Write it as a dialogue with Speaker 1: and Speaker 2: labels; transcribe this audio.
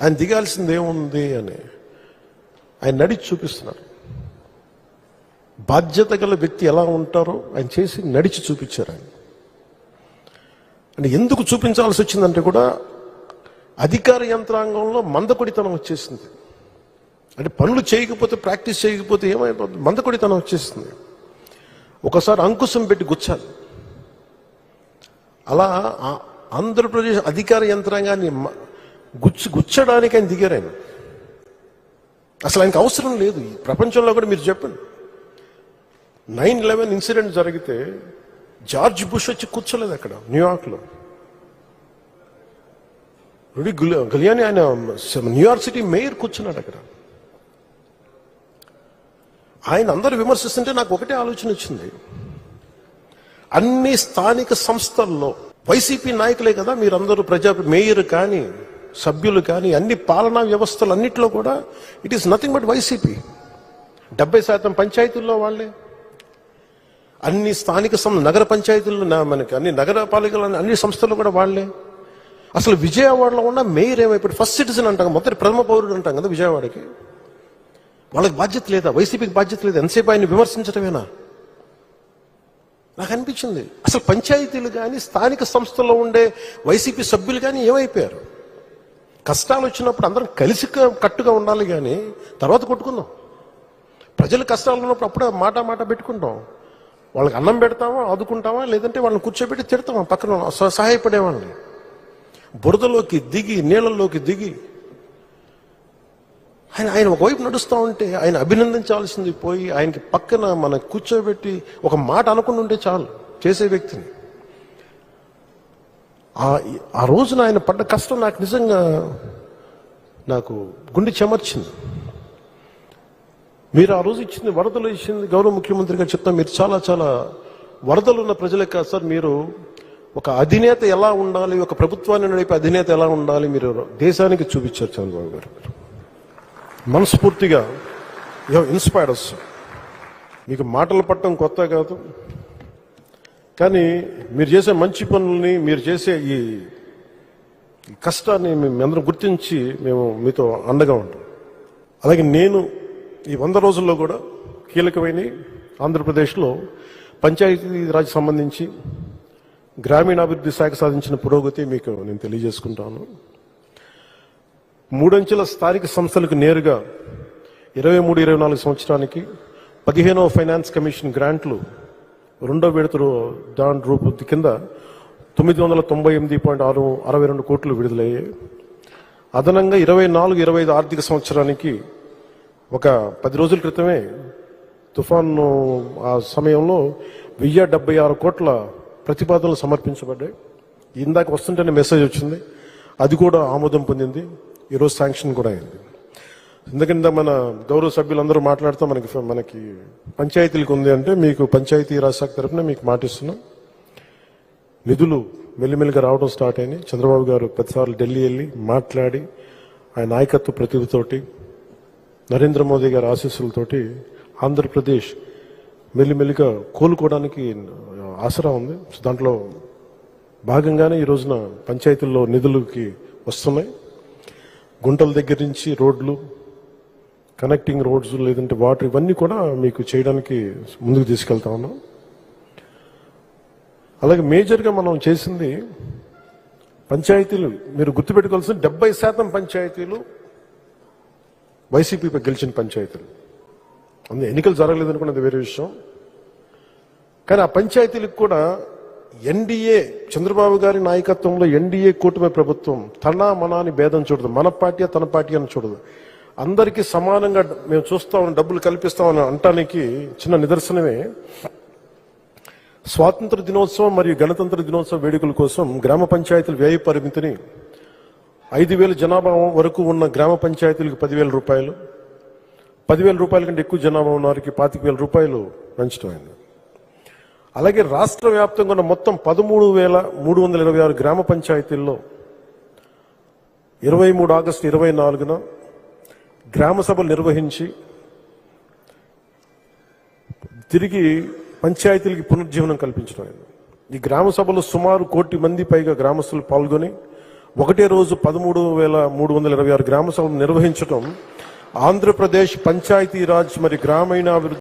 Speaker 1: ఆయన దిగాల్సింది ఏముంది అని ఆయన నడిచి చూపిస్తున్నారు. బాధ్యత గల వ్యక్తి ఎలా ఉంటారో ఆయన చేసి నడిచి చూపించారు. ఆయన అంటే ఎందుకు చూపించాల్సి వచ్చిందంటే కూడా అధికార యంత్రాంగంలో మందకొడితనం వచ్చేసింది. అంటే పనులు చేయకపోతే, ప్రాక్టీస్ చేయకపోతే ఏమైపోతుంది, మందకొడితనం వచ్చేసింది. ఒకసారి అంకుశం పెట్టి గుచ్చాలి. అలా ఆంధ్రప్రదేశ్ అధికార యంత్రాంగాన్ని గుచ్చడానికి ఆయన దిగారు. ఆయన అసలు ఆయనకు అవసరం లేదు. ఈ ప్రపంచంలో కూడా మీరు చెప్పండి, 9/11 ఇన్సిడెంట్ జరిగితే జార్జ్ బుష్ వచ్చి కూర్చోలేదు అక్కడ న్యూయార్క్లో. రుడి గిలియానీ ఆయన న్యూయార్క్ సిటీ మేయర్ కూర్చున్నాడు అక్కడ. ఆయన అందరూ విమర్శిస్తుంటే నాకు ఒకటే ఆలోచన వచ్చింది. అన్ని స్థానిక సంస్థల్లో వైసీపీ నాయకులే కదా మీరందరూ, మేయర్ కానీ సభ్యులు కానీ అన్ని పాలనా వ్యవస్థలు అన్నింటిలో కూడా it is nothing but YCP. 70% పంచాయతీల్లో వాళ్ళే, అన్ని స్థానిక నగర పంచాయతీల్లో మనకి అన్ని నగరపాలికలు అన్ని సంస్థలు కూడా వాళ్ళే. అసలు విజయవాడలో ఉన్న మేయర్ ఏమైపోయి ఫస్ట్ సిటిజన్ అంటాం, మొదటి ప్రథమ పౌరుడు అంటాం కదా విజయవాడకి. వాళ్ళకి బాధ్యత లేదా? వైసీపీకి బాధ్యత లేదా? ఎంతసేపు ఆయన విమర్శించడమేనా? నాకు అనిపించింది అసలు పంచాయతీలు కానీ స్థానిక సంస్థల్లో ఉండే వైసీపీ సభ్యులు కానీ ఏమైపోయారు? కష్టాలు వచ్చినప్పుడు అందరం కలిసి కట్టుగా ఉండాలి, కానీ తర్వాత కొట్టుకుందాం. ప్రజలు కష్టాలు ఉన్నప్పుడు అప్పుడే మాట పెట్టుకుంటాం. వాళ్ళకి అన్నం పెడతామా, ఆదుకుంటామా, లేదంటే వాళ్ళని కూర్చోబెట్టి తిడతామా పక్కన సహాయపడే వాళ్ళని. బురదలోకి దిగి, నీళ్ళల్లోకి దిగి ఆయన ఒకవైపు నడుస్తూ ఉంటే ఆయన అభినందించాల్సింది పోయి ఆయనకి పక్కన మన కూర్చోబెట్టి ఒక మాట అనుకుని ఉంటే చాలు చేసే వ్యక్తిని. ఆ రోజున ఆయన పడ్డ కష్టం నాకు నిజంగా నాకు గుండె చెమర్చింది. మీరు ఆ రోజు ఇచ్చింది వరదలు ఇచ్చింది గౌరవ ముఖ్యమంత్రి గారు చెప్తాం, మీరు చాలా చాలా వరదలు ఉన్న ప్రజలే కాదు సార్, మీరు ఒక అధినేత ఎలా ఉండాలి, ఒక ప్రభుత్వాన్ని నడిపే అధినేత ఎలా ఉండాలి మీరు దేశానికి చూపించారు చంద్రబాబు గారు. మనస్ఫూర్తిగా ఇన్స్పైర్డ్ అస్. మీకు మాటలు పట్టడం కొత్త కాదు, కానీ మీరు చేసే మంచి పనుల్ని, మీరు చేసే ఈ కష్టాన్ని మేమందరం గుర్తించి మేము మీతో అండగా ఉంటాం. అలాగే నేను ఈ 100 రోజుల్లో కూడా కీలకమైన ఆంధ్రప్రదేశ్లో పంచాయతీరాజ్ సంబంధించి గ్రామీణాభివృద్ధి శాఖ సాధించిన పురోగతి మీకు నేను తెలియజేసుకుంటాను. 3 అంచెల స్థానిక సంస్థలకు నేరుగా 23-24 సంవత్సరానికి 15వ ఫైనాన్స్ కమిషన్ గ్రాంట్లు 2వ విడత దాని రూపొంది కింద 998.62 కోట్లు విడుదలయ్యాయి. అదనంగా 24-25 ఆర్థిక సంవత్సరానికి ఒక 10 రోజుల క్రితమే తుఫాను ఆ సమయంలో 1076 కోట్ల ప్రతిపాదనలు సమర్పించబడ్డాయి. ఇందాక వస్తుంటేనే మెసేజ్ వచ్చింది, అది కూడా ఆమోదం పొందింది, ఈరోజు శాంక్షన్ కూడా అయింది. ఎందుకంటే మన గౌరవ సభ్యులందరూ మాట్లాడుతూ మనకి పంచాయతీలకు ఉంది అంటే, మీకు పంచాయతీ రాజ్ శాఖ తరఫున మీకు మాటిస్తున్నాం. నిధులు మెల్లిమెల్లిగా రావడం స్టార్ట్ అయినాయి. చంద్రబాబు గారు ప్రతిసార్లు ఢిల్లీ వెళ్ళి మాట్లాడి ఆయన నాయకత్వ ప్రతిభతోటి, నరేంద్ర మోదీ గారి ఆశీస్సులతోటి ఆంధ్రప్రదేశ్ మెల్లిమెల్లిగా కోలుకోవడానికి ఆసరా ఉంది. దాంట్లో భాగంగానే ఈ రోజున పంచాయతీల్లో నిధులకి వస్తున్నాయి. గుంటల దగ్గర నుంచి రోడ్లు, కనెక్టింగ్ రోడ్స్, లేదంటే వాటర్, ఇవన్నీ కూడా మీకు చేయడానికి ముందుకు తీసుకెళ్తా ఉన్నాం. అలాగే మేజర్గా మనం చేసింది పంచాయతీలు, మీరు గుర్తుపెట్టుకోవాల్సిన 70% పంచాయతీలు వైసీపీపై గెలిచిన పంచాయతీలు. అందులో ఎన్నికలు జరగలేదనుకున్నది వేరే విషయం, కానీ ఆ పంచాయతీలకు కూడా ఎన్డీఏ చంద్రబాబు గారి నాయకత్వంలో ఎన్డీఏ కూటమి ప్రభుత్వం తన మనాని భేదం చూడదు, మన పార్టీ తన పార్టీ అని చూడదు, అందరికీ సమానంగా మేము చూస్తామని, డబ్బులు కల్పిస్తామని అంటానికి చిన్న నిదర్శనమే స్వాతంత్ర దినోత్సవం మరియు గణతంత్ర దినోత్సవ వేడుకల కోసం గ్రామ పంచాయతీల వ్యయ పరిమితిని 5,000 జనాభా వరకు ఉన్న గ్రామ పంచాయతీలకు 10,000 రూపాయలు, 10,000 రూపాయల కంటే ఎక్కువ జనాభా ఉన్న వారికి 25,000 రూపాయలు పెంచడం అయింది. అలాగే రాష్ట్ర వ్యాప్తంగా ఉన్న మొత్తం 13,326 గ్రామ పంచాయతీల్లో 23 ఆగస్టు 24న గ్రామ సభలు నిర్వహించి తిరిగి పంచాయతీలకి పునర్జీవనం కల్పించడం. ఈ గ్రామ సభలో సుమారు 1 కోటి మంది పైగా గ్రామస్తులు పాల్గొని ఒకటే రోజు 13,326 గ్రామ సభలు నిర్వహించడం ఆంధ్రప్రదేశ్ పంచాయతీరాజ్ మరి గ్రామీణాభివృద్ధి